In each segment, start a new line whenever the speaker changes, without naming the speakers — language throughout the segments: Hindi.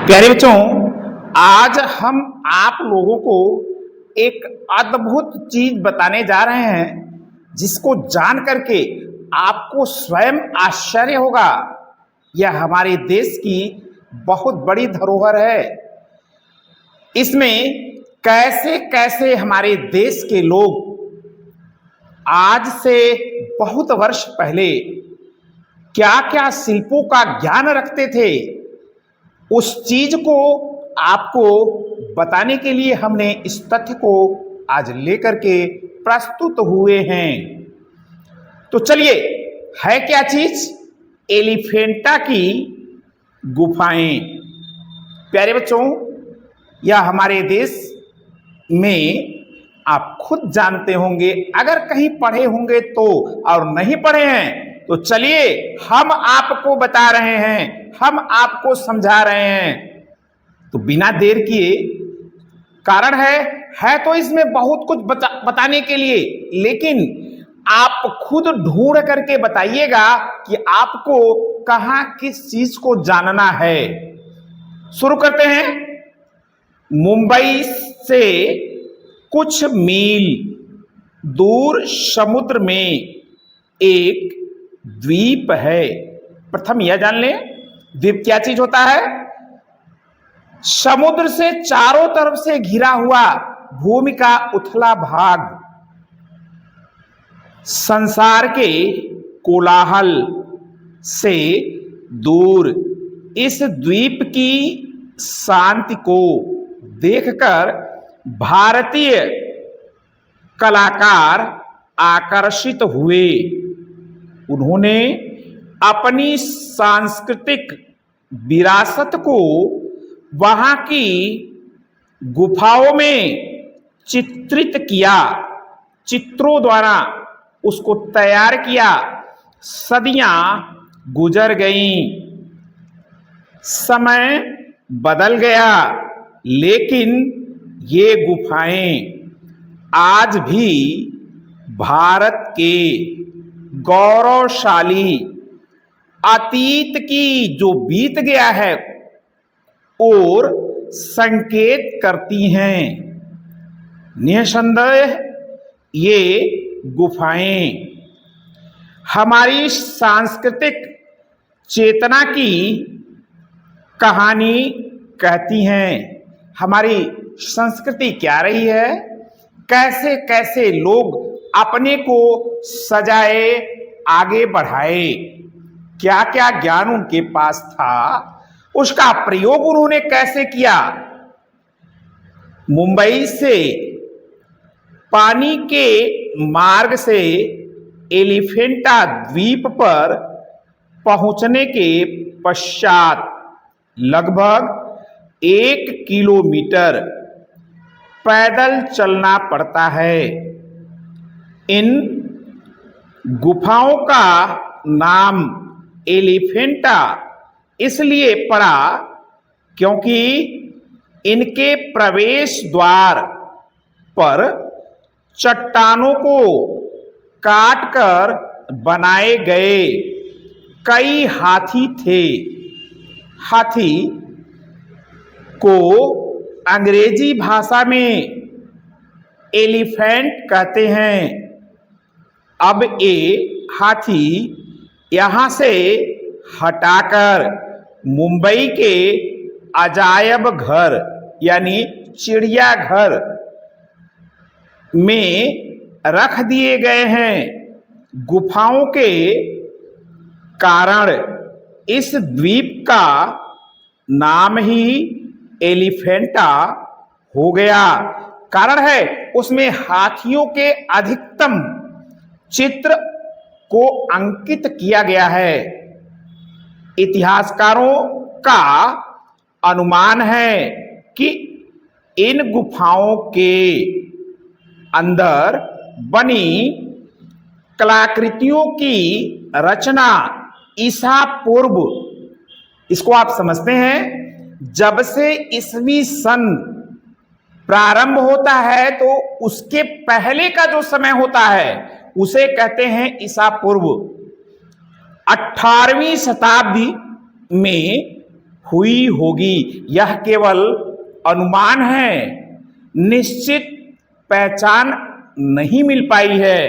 प्यारे बच्चों, आज हम आप लोगों को एक अद्भुत चीज बताने जा रहे हैं जिसको जान करके आपको स्वयं आश्चर्य होगा। यह हमारे देश की बहुत बड़ी धरोहर है। इसमें कैसे कैसे हमारे देश के लोग आज से बहुत वर्ष पहले क्या क्या शिल्पों का ज्ञान रखते थे, उस चीज को आपको बताने के लिए हमने इस तथ्य को आज लेकर के प्रस्तुत हुए हैं। तो चलिए, है क्या चीज? एलिफेंटा की गुफाएं। प्यारे बच्चों, यह हमारे देश में आप खुद जानते होंगे, अगर कहीं पढ़े होंगे तो, और नहीं पढ़े हैं तो चलिए हम आपको बता रहे हैं, हम आपको समझा रहे हैं। तो बिना देर किए, कारण है तो इसमें बहुत कुछ बताने के लिए, लेकिन आप खुद ढूंढ करके बताइएगा कि आपको कहां किस चीज को जानना है। शुरू करते हैं। मुंबई से कुछ मील दूर समुद्र में एक द्वीप है। प्रथम यह जान लें, द्वीप क्या चीज होता है? समुद्र से चारों तरफ से घिरा हुआ भूमि का उथला भाग, संसार के कोलाहल से दूर। इस द्वीप की शांति को देखकर भारतीय कलाकार आकर्षित हुए। उन्होंने अपनी सांस्कृतिक विरासत को वहां की गुफाओं में चित्रित किया, चित्रों द्वारा उसको तैयार किया। सदियां गुजर गईं, समय बदल गया, लेकिन ये गुफाएं आज भी भारत के गौरवशाली अतीत की जो बीत गया है और संकेत करती हैं। निसंदेह ये गुफाएं हमारी सांस्कृतिक चेतना की कहानी कहती हैं। हमारी संस्कृति क्या रही है, कैसे कैसे लोग अपने को सजाए, आगे बढ़ाए, क्या क्या ज्ञान उनके पास था, उसका प्रयोग उन्होंने कैसे किया। मुंबई से पानी के मार्ग से एलिफेंटा द्वीप पर पहुंचने के पश्चात लगभग 1 किलोमीटर पैदल चलना पड़ता है। इन गुफाओं का नाम एलिफेंटा इसलिए पड़ा क्योंकि इनके प्रवेश द्वार पर चट्टानों को काटकर बनाए गए कई हाथी थे। हाथी को अंग्रेजी भाषा में एलिफेंट कहते हैं। अब ये हाथी यहां से हटाकर मुंबई के अजायब घर यानी चिड़ियाघर में रख दिए गए हैं। गुफाओं के कारण इस द्वीप का नाम ही एलिफेंटा हो गया। कारण है उसमें हाथियों के अधिकतम चित्र को अंकित किया गया है। इतिहासकारों का अनुमान है कि इन गुफाओं के अंदर बनी कलाकृतियों की रचना ईसा पूर्व, इसको आप समझते हैं, जब से ईसवी सन प्रारंभ होता है तो उसके पहले का जो समय होता है उसे कहते हैं ईसा पूर्व। 18वीं शताब्दी में हुई होगी। यह केवल अनुमान है, निश्चित पहचान नहीं मिल पाई है।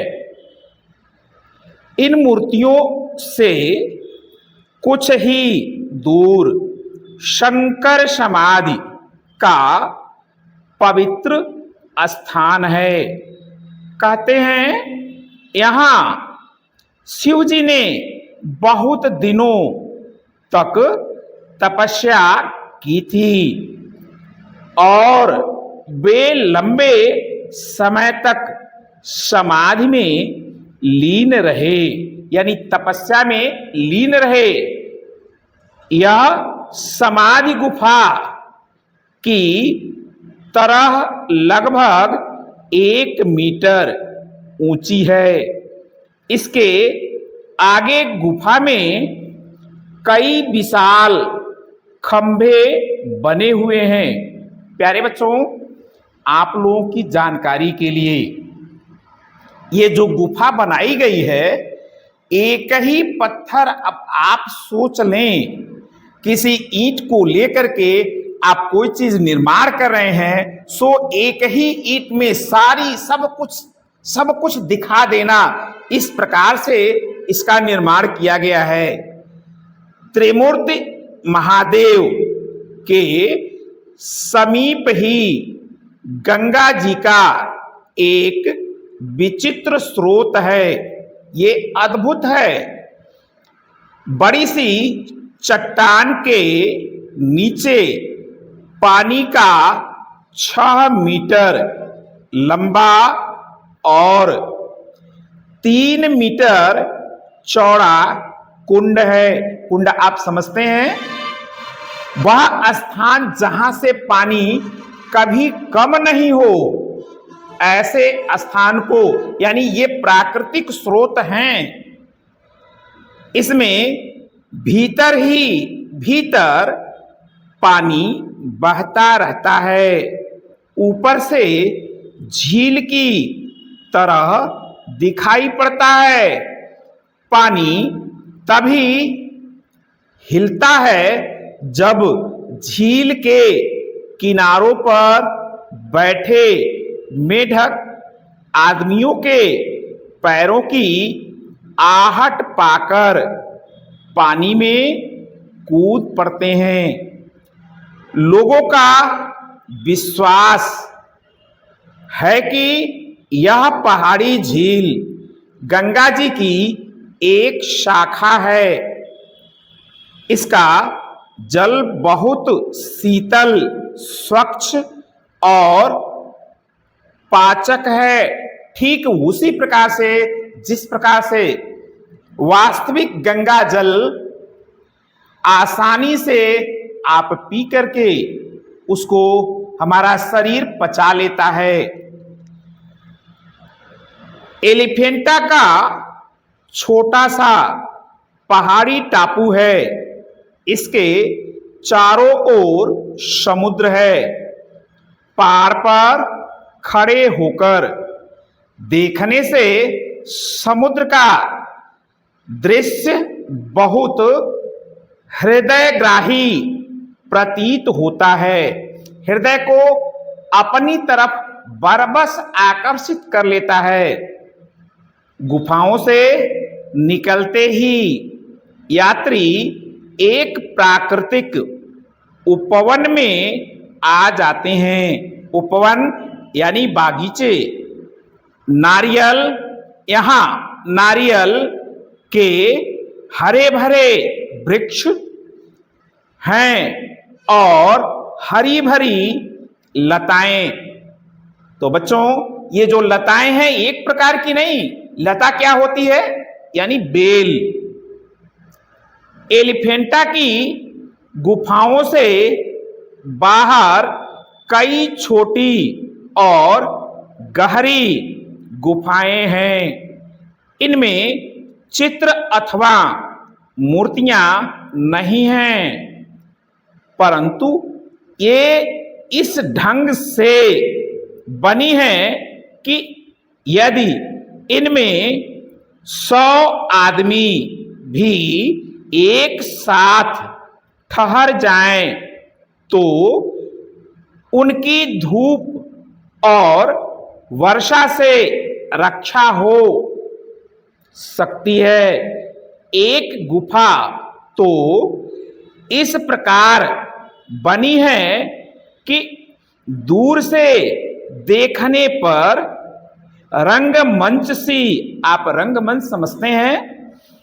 इन मूर्तियों से कुछ ही दूर शंकर समाधि का पवित्र स्थान है। कहते हैं यहाँ शिव जी ने बहुत दिनों तक तपस्या की थी और वे लंबे समय तक समाधि में लीन रहे, यानी तपस्या में लीन रहे। यह समाधि गुफा की तरह लगभग 1 मीटर ऊंची है। इसके आगे गुफा में कई विशाल खंभे बने हुए हैं। प्यारे बच्चों, आप लोगों की जानकारी के लिए ये जो गुफा बनाई गई है, एक ही पत्थर, अब आप सोच लें किसी ईंट को लेकर के आप कोई चीज निर्माण कर रहे हैं, सो एक ही ईंट में सारी सब कुछ दिखा देना, इस प्रकार से इसका निर्माण किया गया है। त्रिमूर्ति महादेव के समीप ही गंगा जी का एक विचित्र स्रोत है। ये अद्भुत है। बड़ी सी चट्टान के नीचे पानी का 6 मीटर लंबा और 3 मीटर चौड़ा कुंड है। कुंड आप समझते हैं, वह स्थान जहां से पानी कभी कम नहीं हो, ऐसे स्थान को, यानी ये प्राकृतिक स्रोत हैं। इसमें भीतर ही भीतर पानी बहता रहता है। ऊपर से झील की तरह दिखाई पड़ता है। पानी तभी हिलता है जब झील के किनारों पर बैठे मेढक आदमियों के पैरों की आहट पाकर पानी में कूद पड़ते हैं। लोगों का विश्वास है कि यह पहाड़ी झील गंगा जी की एक शाखा है। इसका जल बहुत शीतल, स्वच्छ और पाचक है। ठीक उसी प्रकार से जिस प्रकार से वास्तविक गंगा जल आसानी से आप पी करके उसको हमारा शरीर पचा लेता है। एलिफेंटा का छोटा सा पहाड़ी टापू है। इसके चारों ओर समुद्र है। पहाड़ पर खड़े होकर देखने से समुद्र का दृश्य बहुत हृदयग्राही प्रतीत होता है। हृदय को अपनी तरफ बरबस आकर्षित कर लेता है। गुफाओं से निकलते ही यात्री एक प्राकृतिक उपवन में आ जाते हैं। उपवन यानी बागीचे। नारियल, यहाँ नारियल के हरे भरे वृक्ष हैं और हरी भरी लताएं। तो बच्चों, ये जो लताएं हैं एक प्रकार की नहीं, लता क्या होती है, यानी बेल। एलिफेंटा की गुफाओं से बाहर कई छोटी और गहरी गुफाएं हैं। इनमें चित्र अथवा मूर्तियां नहीं हैं, परंतु ये इस ढंग से बनी है कि यदि इनमें 100 आदमी भी एक साथ ठहर जाएं तो उनकी धूप और वर्षा से रक्षा हो सकती है। एक गुफा तो इस प्रकार बनी है कि दूर से देखने पर रंगमंच सी, आप रंगमंच समझते हैं,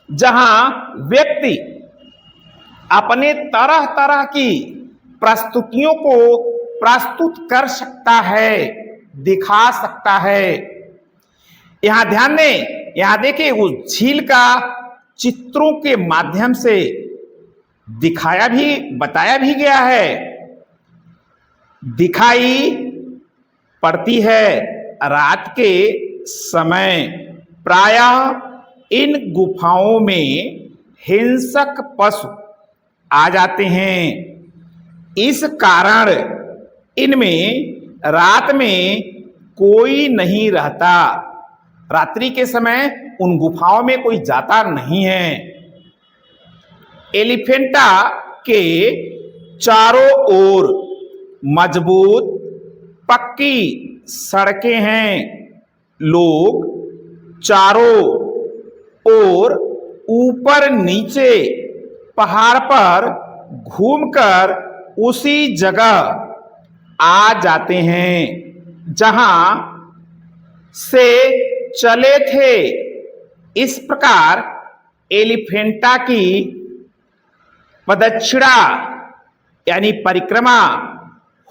जहां व्यक्ति अपने तरह तरह की प्रस्तुतियों को प्रस्तुत कर सकता है, दिखा सकता है। यहां ध्यान दें, यहां देखिए उस झील का चित्रों के माध्यम से दिखाया भी, बताया भी गया है। दिखाई पड़ती है रात के समय। प्रायः इन गुफाओं में हिंसक पशु आ जाते हैं। इस कारण इनमें रात में कोई नहीं रहता। रात्रि के समय उन गुफाओं में कोई जाता नहीं है। एलिफेंटा के चारों ओर मजबूत पक्की सड़कें हैं। लोग चारों ओर ऊपर नीचे पहाड़ पर घूमकर उसी जगह आ जाते हैं जहां से चले थे। इस प्रकार एलिफेंटा की प्रदक्षिणा यानी परिक्रमा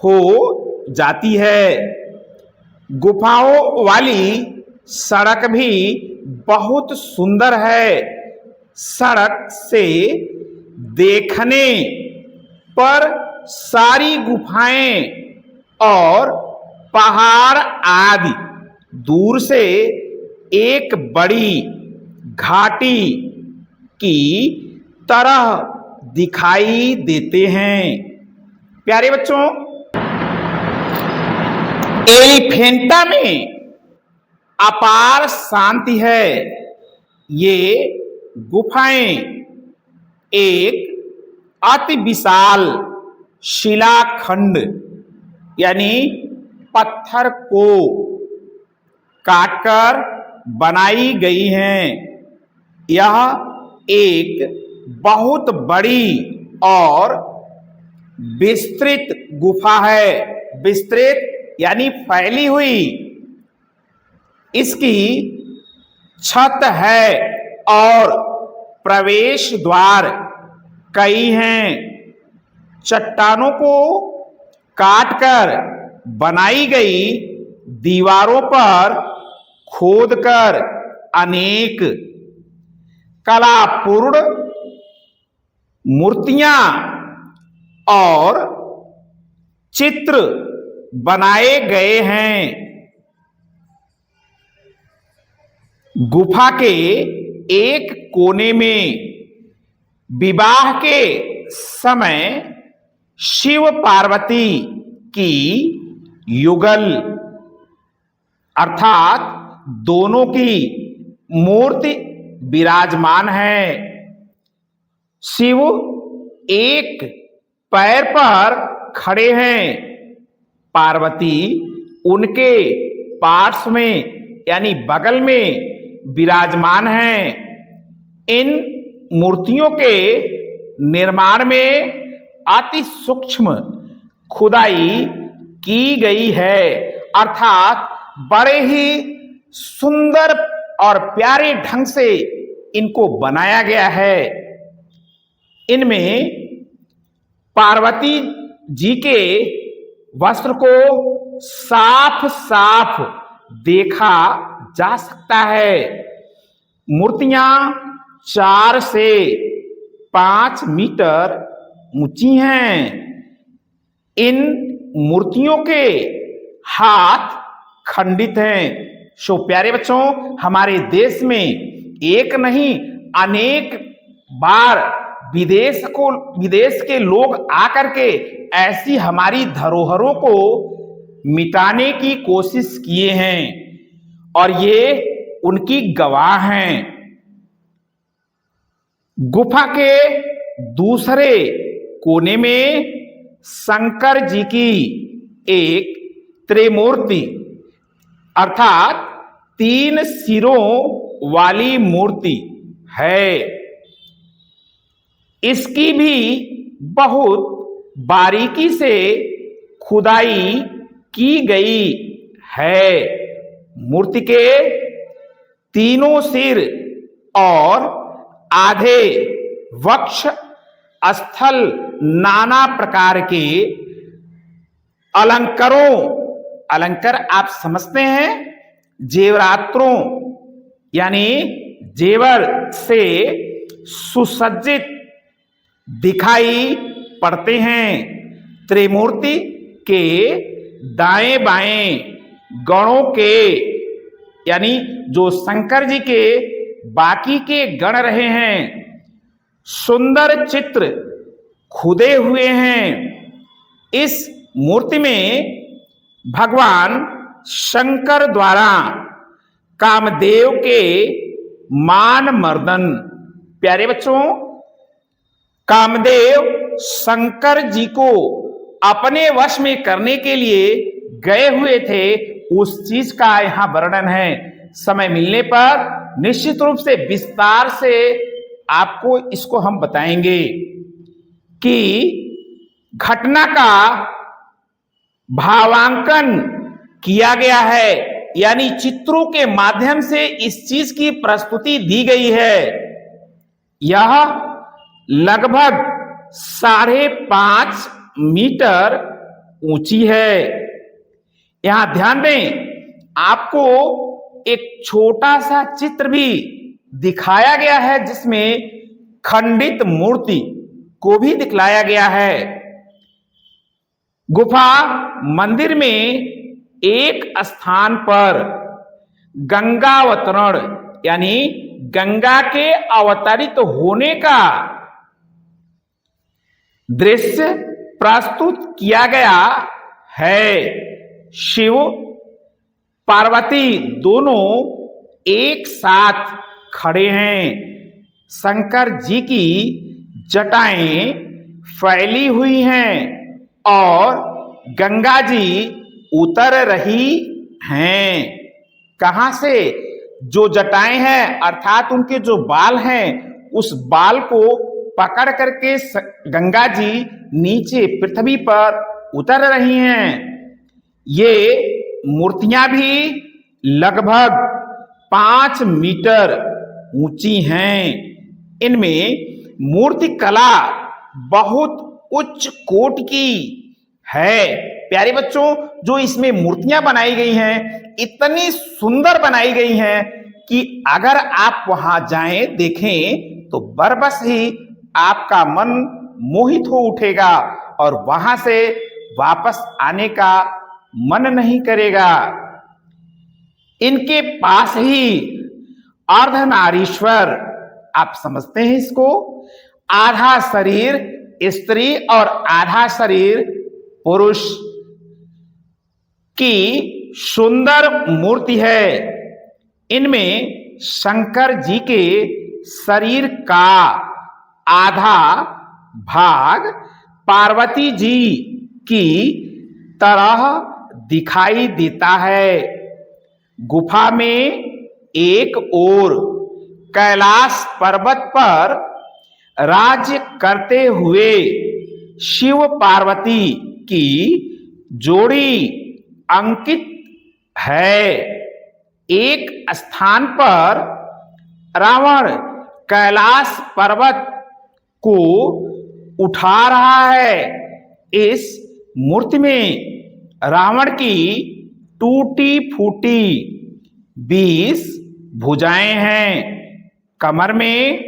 हो जाती है। गुफाओं वाली सड़क भी बहुत सुंदर है। सड़क से देखने पर सारी गुफाएं और पहाड़ आदि दूर से एक बड़ी घाटी की तरह दिखाई देते हैं। प्यारे बच्चों, एलिफेंटा में अपार शांति है। ये गुफाएं एक अति विशाल शिलाखंड यानी पत्थर को काटकर बनाई गई हैं। यह एक बहुत बड़ी और विस्तृत गुफा है। विस्तृत यानी फैली हुई। इसकी छत है और प्रवेश द्वार कई हैं। चट्टानों को काटकर बनाई गई दीवारों पर खोदकर अनेक कलापूर्ण मूर्तियां और चित्र बनाए गए हैं। गुफा के एक कोने में विवाह के समय शिव पार्वती की युगल अर्थात दोनों की मूर्ति विराजमान है। शिव एक पैर पर खड़े हैं। पार्वती उनके पार्श्व में यानी बगल में विराजमान हैं। इन मूर्तियों के निर्माण में अति सूक्ष्म खुदाई की गई है, अर्थात बड़े ही सुंदर और प्यारे ढंग से इनको बनाया गया है। इनमें पार्वती जी के वस्त्र को साफ साफ देखा जा सकता है। मूर्तियां 4 से 5 मीटर ऊंची हैं। इन मूर्तियों के हाथ खंडित हैं। सो प्यारे बच्चों, हमारे देश में एक नहीं अनेक बार विदेश के लोग आकर के ऐसी हमारी धरोहरों को मिटाने की कोशिश किए हैं और ये उनकी गवाह हैं। गुफा के दूसरे कोने में शंकर जी की एक त्रिमूर्ति अर्थात 3 सिरों वाली मूर्ति है। इसकी भी बहुत बारीकी से खुदाई की गई है। मूर्ति के तीनों सिर और आधे वक्ष स्थल नाना प्रकार के अलंकर आप समझते हैं, जेवरात्रों यानी जेवर से सुसज्जित दिखाई पड़ते हैं। त्रिमूर्ति के दाएं बाएं गणों के यानी जो शंकर जी के बाकी के गण रहे हैं, सुंदर चित्र खुदे हुए हैं। इस मूर्ति में भगवान शंकर द्वारा कामदेव के मान मर्दन, प्यारे बच्चों, कामदेव शंकर जी को अपने वश में करने के लिए गए हुए थे, उस चीज का यहां वर्णन है। समय मिलने पर निश्चित रूप से विस्तार से आपको इसको हम बताएंगे कि घटना का भावांकन किया गया है, यानी चित्रों के माध्यम से इस चीज की प्रस्तुति दी गई है। यह लगभग 5.5 मीटर ऊंची है। यहां ध्यान दें, आपको एक छोटा सा चित्र भी दिखाया गया है जिसमें खंडित मूर्ति को भी दिखलाया गया है। गुफा मंदिर में एक स्थान पर गंगावतरण यानी गंगा के अवतरित होने का दृश्य प्रस्तुत किया गया है। शिव पार्वती दोनों एक साथ खड़े हैं। शंकर जी की जटाएं फैली हुई हैं और गंगा जी उतर रही हैं। कहां से? जो जटाएं हैं अर्थात उनके जो बाल हैं, उस बाल को पकड़ करके गंगा जी नीचे पृथ्वी पर उतर रही हैं। ये मूर्तियां भी लगभग 5 मीटर ऊंची हैं। इनमें मूर्ति कला बहुत उच्च कोट की है। प्यारे बच्चों, जो इसमें मूर्तियां बनाई गई हैं इतनी सुंदर बनाई गई हैं कि अगर आप वहां जाएं देखें तो बरबस ही आपका मन मोहित हो उठेगा और वहां से वापस आने का मन नहीं करेगा। इनके पास ही अर्धनारीश्वर, आप समझते हैं इसको, आधा शरीर स्त्री और आधा शरीर पुरुष की सुंदर मूर्ति है। इनमें शंकर जी के शरीर का आधा भाग पार्वती जी की तरह दिखाई देता है। गुफा में एक ओर कैलाश पर्वत पर राज्य करते हुए शिव पार्वती की जोड़ी अंकित है। एक स्थान पर रावण कैलाश पर्वत को उठा रहा है। इस मूर्ति में रावण की टूटी फूटी 20 भुजाएं हैं। कमर में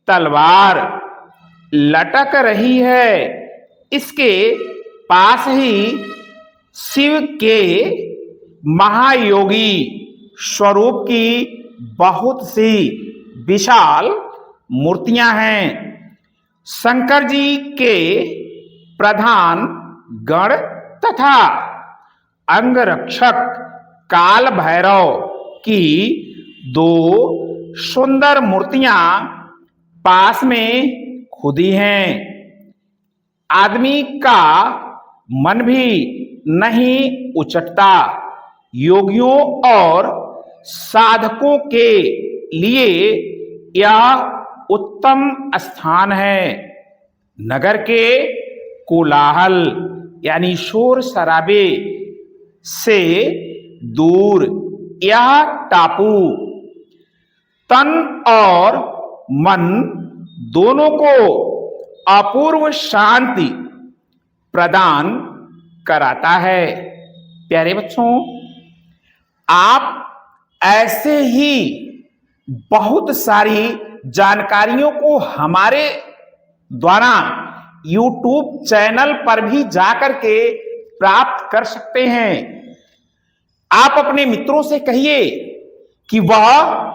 तलवार लटक रही है। इसके पास ही शिव के महायोगी स्वरूप की बहुत सी विशाल मूर्तियां हैं। शंकर जी के प्रधान गण तथा अंगरक्षक काल भैरव की 2 सुंदर मूर्तियां पास में खुदी हैं। आदमी का मन भी नहीं उचटता। योगियों और साधकों के लिए यह उत्तम स्थान है। नगर के कोलाहल यानी शोर शराबे से दूर यह टापू तन और मन दोनों को अपूर्व शांति प्रदान कराता है। प्यारे बच्चों, आप ऐसे ही बहुत सारी जानकारियों को हमारे द्वारा YouTube चैनल पर भी जाकर के प्राप्त कर सकते हैं। आप अपने मित्रों से कहिए कि वह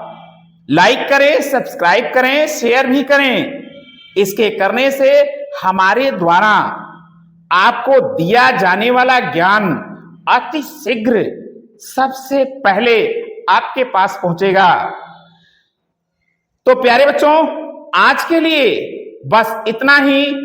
लाइक करें, सब्सक्राइब करें, शेयर भी करें। इसके करने से हमारे द्वारा आपको दिया जाने वाला ज्ञान अति शीघ्र सबसे पहले आपके पास पहुंचेगा। तो प्यारे बच्चों, आज के लिए बस इतना ही।